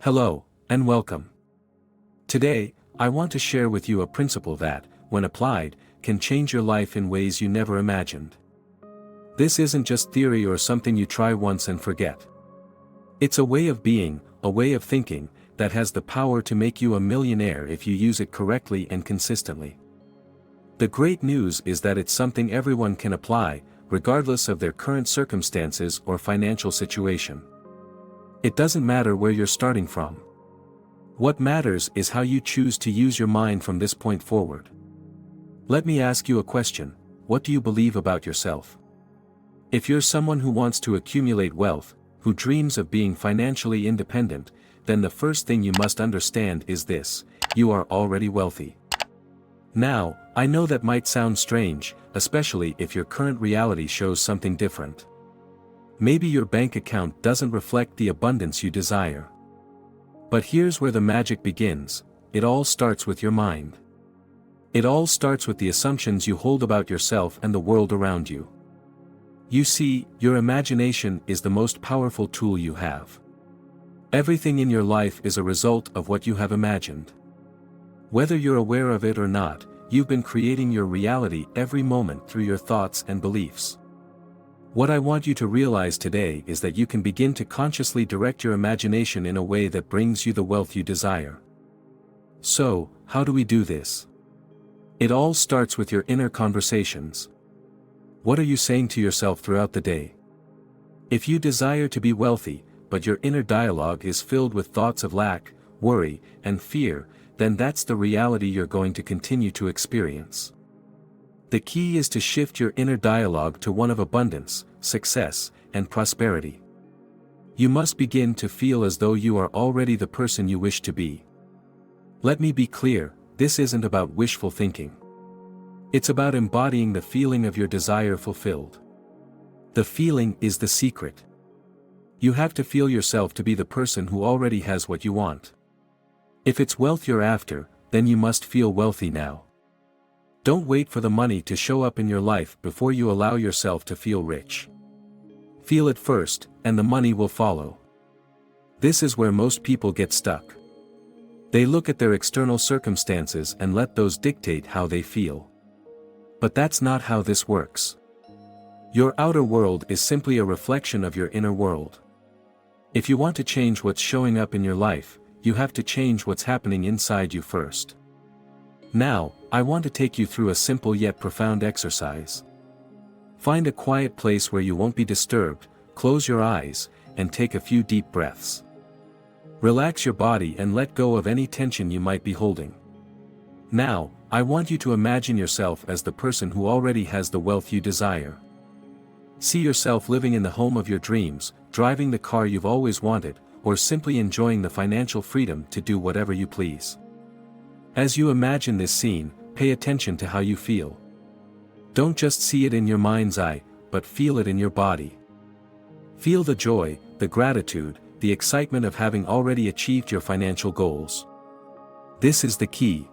Hello, and welcome. Today, I want to share with you a principle that, when applied, can change your life in ways you never imagined. This isn't just theory or something you try once and forget. It's a way of being, a way of thinking, that has the power to make you a millionaire if you use it correctly and consistently. The great news is that it's something everyone can apply, regardless of their current circumstances or financial situation. It doesn't matter where you're starting from. What matters is how you choose to use your mind from this point forward. Let me ask you a question: what do you believe about yourself? If you're someone who wants to accumulate wealth, who dreams of being financially independent, then the first thing you must understand is this: you are already wealthy. Now, I know that might sound strange, especially if your current reality shows something different. Maybe your bank account doesn't reflect the abundance you desire. But here's where the magic begins: it all starts with your mind. It all starts with the assumptions you hold about yourself and the world around you. You see, your imagination is the most powerful tool you have. Everything in your life is a result of what you have imagined. Whether you're aware of it or not, you've been creating your reality every moment through your thoughts and beliefs. What I want you to realize today is that you can begin to consciously direct your imagination in a way that brings you the wealth you desire. So, how do we do this? It all starts with your inner conversations. What are you saying to yourself throughout the day? If you desire to be wealthy, but your inner dialogue is filled with thoughts of lack, worry, and fear, then that's the reality you're going to continue to experience. The key is to shift your inner dialogue to one of abundance, success, and prosperity. You must begin to feel as though you are already the person you wish to be. Let me be clear, this isn't about wishful thinking. It's about embodying the feeling of your desire fulfilled. The feeling is the secret. You have to feel yourself to be the person who already has what you want. If it's wealth you're after, then you must feel wealthy now. Don't wait for the money to show up in your life before you allow yourself to feel rich. Feel it first, and the money will follow. This is where most people get stuck. They look at their external circumstances and let those dictate how they feel. But that's not how this works. Your outer world is simply a reflection of your inner world. If you want to change what's showing up in your life, you have to change what's happening inside you first. Now, I want to take you through a simple yet profound exercise. Find a quiet place where you won't be disturbed, close your eyes, and take a few deep breaths. Relax your body and let go of any tension you might be holding. Now, I want you to imagine yourself as the person who already has the wealth you desire. See yourself living in the home of your dreams, driving the car you've always wanted, or simply enjoying the financial freedom to do whatever you please. As you imagine this scene, pay attention to how you feel. Don't just see it in your mind's eye, but feel it in your body. Feel the joy, the gratitude, the excitement of having already achieved your financial goals. This is the key.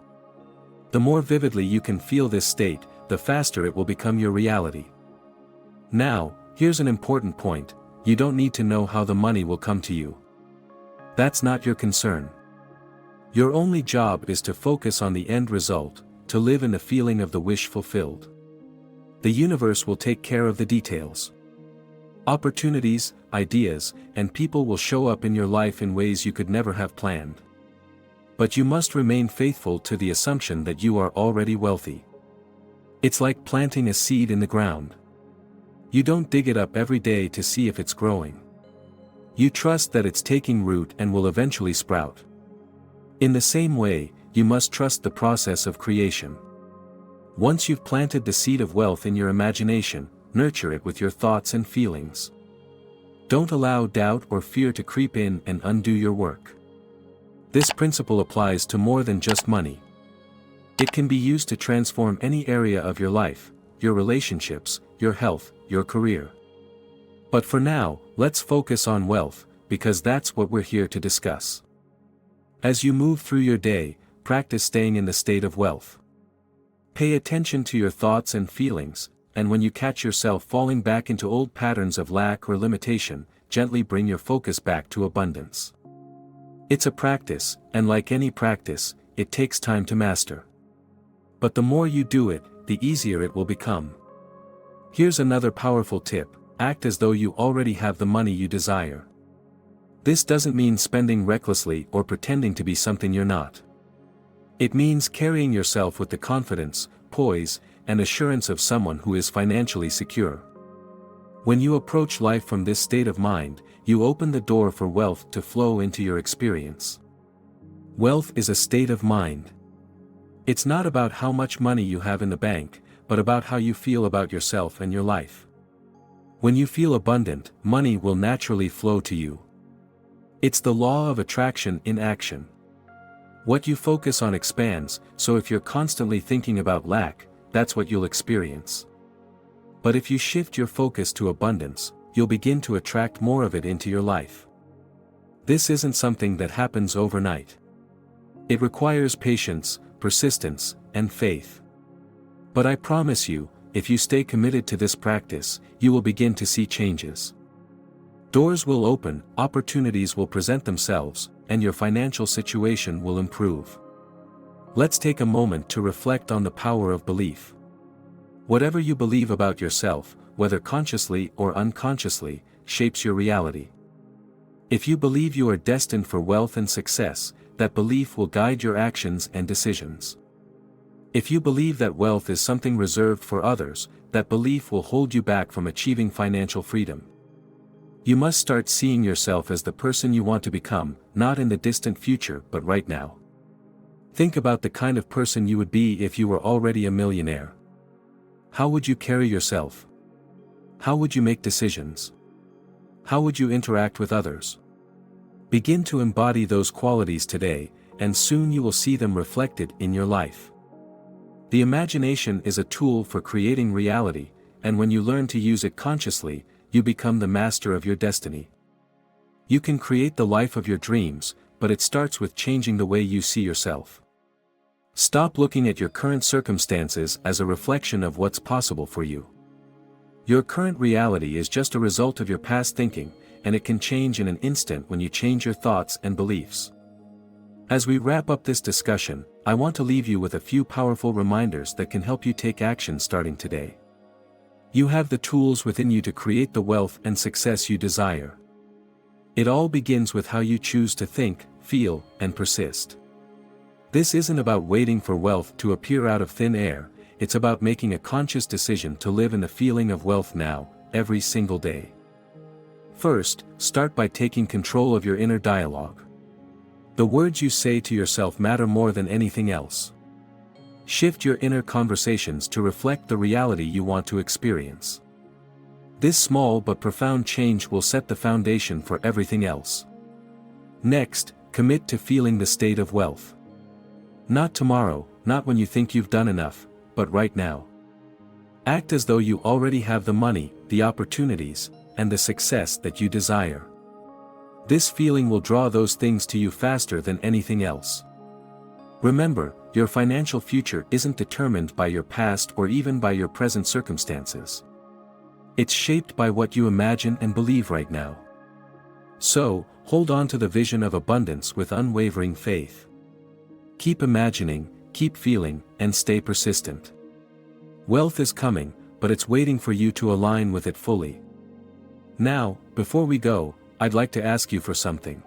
The more vividly you can feel this state, the faster it will become your reality. Now, here's an important point: you don't need to know how the money will come to you. That's not your concern. Your only job is to focus on the end result, to live in the feeling of the wish fulfilled. The universe will take care of the details. Opportunities, ideas, and people will show up in your life in ways you could never have planned. But you must remain faithful to the assumption that you are already wealthy. It's like planting a seed in the ground. You don't dig it up every day to see if it's growing. You trust that it's taking root and will eventually sprout. In the same way, you must trust the process of creation. Once you've planted the seed of wealth in your imagination, nurture it with your thoughts and feelings. Don't allow doubt or fear to creep in and undo your work. This principle applies to more than just money. It can be used to transform any area of your life, your relationships, your health, your career. But for now, let's focus on wealth, because that's what we're here to discuss. As you move through your day, practice staying in the state of wealth. Pay attention to your thoughts and feelings, and when you catch yourself falling back into old patterns of lack or limitation, gently bring your focus back to abundance. It's a practice, and like any practice, it takes time to master. But the more you do it, the easier it will become. Here's another powerful tip: act as though you already have the money you desire. This doesn't mean spending recklessly or pretending to be something you're not. It means carrying yourself with the confidence, poise, and assurance of someone who is financially secure. When you approach life from this state of mind, you open the door for wealth to flow into your experience. Wealth is a state of mind. It's not about how much money you have in the bank, but about how you feel about yourself and your life. When you feel abundant, money will naturally flow to you. It's the law of attraction in action. What you focus on expands, so if you're constantly thinking about lack, that's what you'll experience. But if you shift your focus to abundance, you'll begin to attract more of it into your life. This isn't something that happens overnight. It requires patience, persistence, and faith. But I promise you, if you stay committed to this practice, you will begin to see changes. Doors will open, opportunities will present themselves, and your financial situation will improve. Let's take a moment to reflect on the power of belief. Whatever you believe about yourself, whether consciously or unconsciously, shapes your reality. If you believe you are destined for wealth and success, that belief will guide your actions and decisions. If you believe that wealth is something reserved for others, that belief will hold you back from achieving financial freedom. You must start seeing yourself as the person you want to become, not in the distant future but right now. Think about the kind of person you would be if you were already a millionaire. How would you carry yourself? How would you make decisions? How would you interact with others? Begin to embody those qualities today, and soon you will see them reflected in your life. The imagination is a tool for creating reality, and when you learn to use it consciously, you become the master of your destiny. You can create the life of your dreams, but it starts with changing the way you see yourself. Stop looking at your current circumstances as a reflection of what's possible for you. Your current reality is just a result of your past thinking, and it can change in an instant when you change your thoughts and beliefs. As we wrap up this discussion, I want to leave you with a few powerful reminders that can help you take action starting today. You have the tools within you to create the wealth and success you desire. It all begins with how you choose to think, feel, and persist. This isn't about waiting for wealth to appear out of thin air, it's about making a conscious decision to live in the feeling of wealth now, every single day. First, start by taking control of your inner dialogue. The words you say to yourself matter more than anything else. Shift your inner conversations to reflect the reality you want to experience. This small but profound change will set the foundation for everything else. Next, commit to feeling the state of wealth. Not tomorrow, not when you think you've done enough, but right now. Act as though you already have the money, the opportunities, and the success that you desire. This feeling will draw those things to you faster than anything else. Remember, your financial future isn't determined by your past or even by your present circumstances. It's shaped by what you imagine and believe right now. So, hold on to the vision of abundance with unwavering faith. Keep imagining, keep feeling, and stay persistent. Wealth is coming, but it's waiting for you to align with it fully. Now, before we go, I'd like to ask you for something.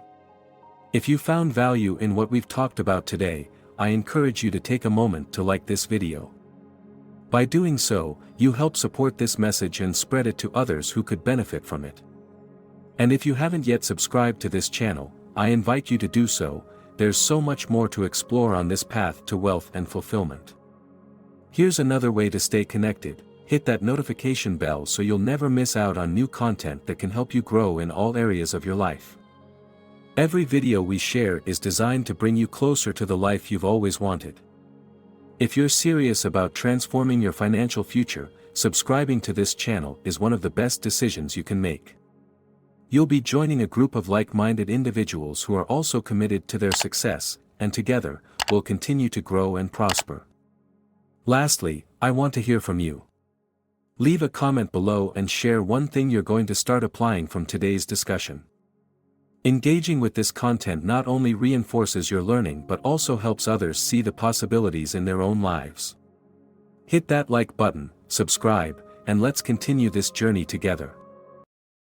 If you found value in what we've talked about today, I encourage you to take a moment to like this video. By doing so, you help support this message and spread it to others who could benefit from it. And if you haven't yet subscribed to this channel, I invite you to do so. There's so much more to explore on this path to wealth and fulfillment. Here's another way to stay connected: hit that notification bell so you'll never miss out on new content that can help you grow in all areas of your life. Every video we share is designed to bring you closer to the life you've always wanted. If you're serious about transforming your financial future, subscribing to this channel is one of the best decisions you can make. You'll be joining a group of like-minded individuals who are also committed to their success, and together, we'll continue to grow and prosper. Lastly, I want to hear from you. Leave a comment below and share one thing you're going to start applying from today's discussion. Engaging with this content not only reinforces your learning but also helps others see the possibilities in their own lives. Hit that like button, subscribe, and let's continue this journey together.